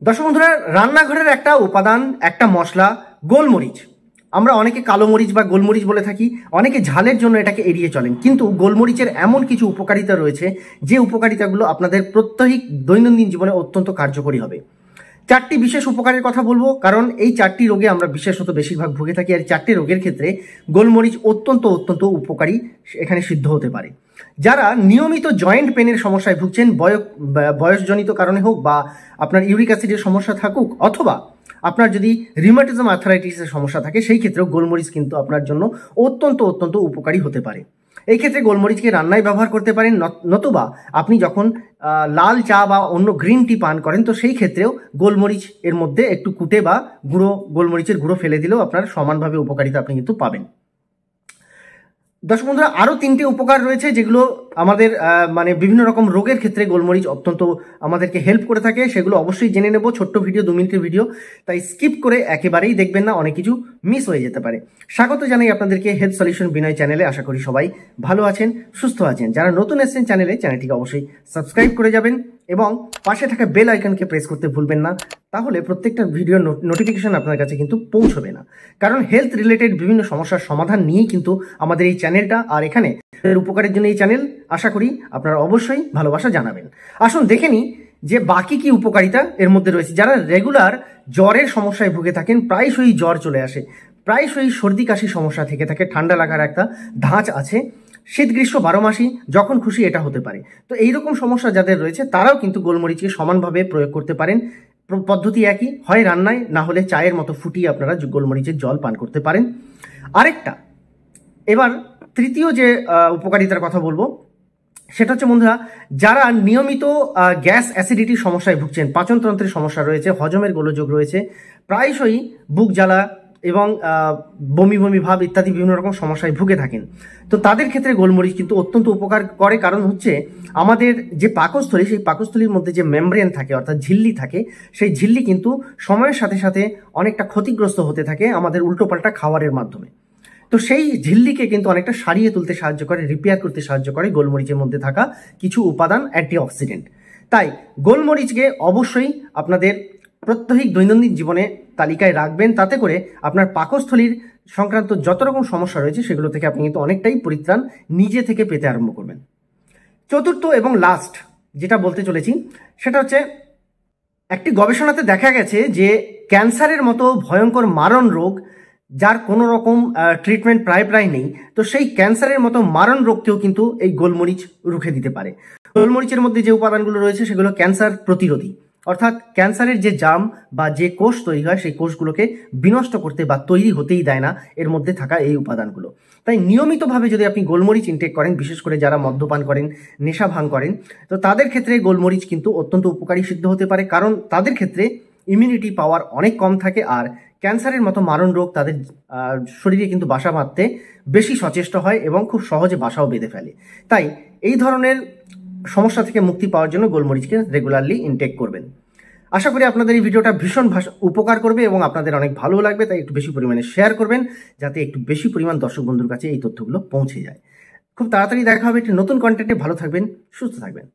দর্শক বন্ধুরা, রান্নাঘরের একটা উপাদান, একটা মশলা গোলমরিচ। আমরা অনেকে কালো মরিচ বা গোলমরিচ বলে থাকি, অনেকে ঝালের জন্য এটাকে এড়িয়ে চলেন, কিন্তু গোলমরিচের এমন কিছু উপকারিতা রয়েছে যে উপকারিতাগুলো আপনাদের প্রত্যেক দৈনন্দিন জীবনে অত্যন্ত কার্যকরী হবে। চারটি বিশেষ উপকারের কথা বলবো, কারণ এই চারটি রোগে আমরা বিশেষত বেশিরভাগ ভুগে থাকি, আর চারটি রোগের ক্ষেত্রে গোলমরিচ অত্যন্ত অত্যন্ত উপকারী এখানে সিদ্ধ হতে পারে। যারা নিয়মিত জয়েন্ট পেনের সমস্যায় ভুগছেন, বয়সজনিত কারণে হোক বা আপনার ইউরিক অ্যাসিডের সমস্যা থাকুক, অথবা আপনার যদি রিউমাটিজম আর্থ্রাইটিসের সমস্যা থাকে, সেই ক্ষেত্রেও গোলমরিচ কিন্তু আপনার জন্য অত্যন্ত অত্যন্ত উপকারী হতে পারে। এই ক্ষেত্রে গোলমরিচকে রান্নায় ব্যবহার করতে পারেন, নতুবা আপনি যখন লাল চা বা অন্য গ্রিন টি পান করেন, তো সেই ক্ষেত্রেও গোলমরিচ এর মধ্যে একটু কুটে বা গোলমরিচের গুঁড়ো ফেলে দিলেও আপনার সমানভাবে উপকারিতা আপনি কিন্তু পাবেন। দর্শক বন্ধুরা, আরও তিনটে উপকার রয়েছে যেগুলো আমাদের বিভিন্ন রকম রোগের ক্ষেত্রে গোলমরিচ অত্যন্ত আমাদেরকে হেল্প করে থাকে। সেগুলো অবশ্যই জেনে নেব, ছোট্ট ভিডিও, 2 মিনিটের ভিডিও, তাই স্কিপ করে একেবারেই দেখবেন না, অনেক কিছু মিস হয়ে যেতে পারে। স্বাগত জানাই আপনাদেরকে হেলথ সলিউশন বিনয় চ্যানেলে। আশা করি সবাই ভালো আছেন, সুস্থ আছেন। যারা নতুন এসেছেন চ্যানেলটিকে অবশ্যই সাবস্ক্রাইব করে যাবেন এবং পাশে থাকা বেল আইকনকে প্রেস করতে ভুলবেন না, তাহলে প্রত্যেকটা ভিডিও নোটিফিকেশন আপনার কাছে কিন্তু পৌঁছবে না। কারণ হেলথ রিলেটেড বিভিন্ন সমস্যার সমাধান নিয়েই কিন্তু আমাদের এই চ্যানেলটা, আর এখানে উপকারের জন্য এই চ্যানেল। আশা করি আপনারা অবশ্যই ভালোবাসা জানাবেন। আসুন দেখে নিই যে বাকি কি উপকারিতা এর মধ্যে রয়েছে। যারা রেগুলার জ্বরের সমস্যায় ভুগে থাকেন, প্রায়শই জ্বর চলে আসে, প্রায়শই সর্দি কাশি সমস্যা থেকে থাকে, ঠান্ডা লাগার একটা ধাঁচ আছে, শীত গ্রীষ্ম 12 মাসই যখন খুশি এটা হতে পারে, তো এইরকম সমস্যা যাদের রয়েছে তারাও কিন্তু গোলমরিচকে সমানভাবে প্রয়োগ করতে পারেন। পদ্ধতি একই, হয় রান্নায়, না হলে চায়ের মতো ফুটিয়ে আপনারা গোলমরিচের জল পান করতে পারেন। আরেকটা, এবার তৃতীয় যে উপকারিতার কথা বলবো সেটা হচ্ছে বন্ধুরা, যারা নিয়মিত গ্যাস অ্যাসিডিটির সমস্যায় ভুগছেন, পাচনতন্ত্রের সমস্যা রয়েছে, হজমের গোলযোগ রয়েছে, প্রায়শই বুক জ্বালা এবং বমি বমি ভাব ইত্যাদি বিভিন্ন রকম সমস্যায় ভুগে থাকেন, তো তাদের ক্ষেত্রে গোলমরিচ কিন্তু অত্যন্ত উপকার করে। কারণ হচ্ছে আমাদের যে পাকস্থলী, সেই পাকস্থলীর মধ্যে যে মেমব্রেন থাকে, অর্থাৎ ঝিল্লি থাকে, সেই ঝিল্লি কিন্তু সময়ের সাথে সাথে অনেকটা ক্ষতিগ্রস্ত হতে থাকে আমাদের উল্টোপাল্টা খাবারের মাধ্যমে। তো সেই ঝিল্লিকে কিন্তু অনেকটা সারিয়ে তুলতে সাহায্য করে, রিপেয়ার করতে সাহায্য করে গোলমরিচের মধ্যে থাকা কিছু উপাদান, অ্যান্টিঅক্সিডেন্ট। তাই গোলমরিচকে অবশ্যই আপনাদের প্রত্যেক দৈনন্দিন জীবনে তালিকায় রাখবেন, তাতে করে আপনার পাকস্থলীর সংক্রান্ত যত রকম সমস্যা রয়েছে সেগুলো থেকে আপনি কিন্তু অনেকটাই পরিত্রাণ নিজে থেকে পেতে আরম্ভ করবেন। চতুর্থ এবং লাস্ট যেটা বলতে চলেছি সেটা হচ্ছে, একটি গবেষণাতে দেখা গেছে যে ক্যান্সারের মতো ভয়ঙ্কর মারণ রোগ, যার কোনো রকম ট্রিটমেন্ট প্রায় নেই, তো সেই ক্যান্সারের মতো মারণ রোগকেও কিন্তু এই গোলমরিচ রুখে দিতে পারে। গোলমরিচের মধ্যে যে উপাদানগুলো রয়েছে সেগুলো ক্যান্সার প্রতিরোধী, অর্থাৎ ক্যান্সারের যে জার্ম বা যে কোষ তৈরি হয় সেই কোষগুলোকে বিনষ্ট করতে বা তৈরি হতেই দেয় না এর মধ্যে থাকা এই উপাদানগুলো। তাই নিয়মিতভাবে যদি আপনি গোলমরিচ ইনটেক করেন, বিশেষ করে যারা মদ্যপান করেন, নেশা ভাঙ করেন, তো তাদের ক্ষেত্রে গোলমরিচ কিন্তু অত্যন্ত উপকারী সিদ্ধ হতে পারে। কারণ তাদের ক্ষেত্রে ইমিউনিটি পাওয়ার অনেক কম থাকে, আর ক্যান্সারের মতো মারণ রোগ তাদের শরীরে কিন্তু বাসা বাঁধতে বেশি সচেষ্ট হয় এবং খুব সহজে বাসাও বেঁধে ফেলে। তাই এই ধরনের সমস্যা থেকে মুক্তি পাওয়ার জন্য গোলমরিচকে রেগুলারলি ইনটেক করবেন। আশা করি আপনাদের এই ভিডিওটা ভীষণ উপকার করবে এবং আপনাদের অনেক ভালো লাগবে, তাই একটু বেশি পরিমাণে শেয়ার করবেন, যাতে একটু বেশি পরিমাণ দর্শক বন্ধুর কাছে এই তথ্যগুলো পৌঁছে যায়। খুব তাড়াতাড়ি দেখা হবে একটি নতুন কন্টেন্টে। ভালো থাকবেন, সুস্থ থাকবেন।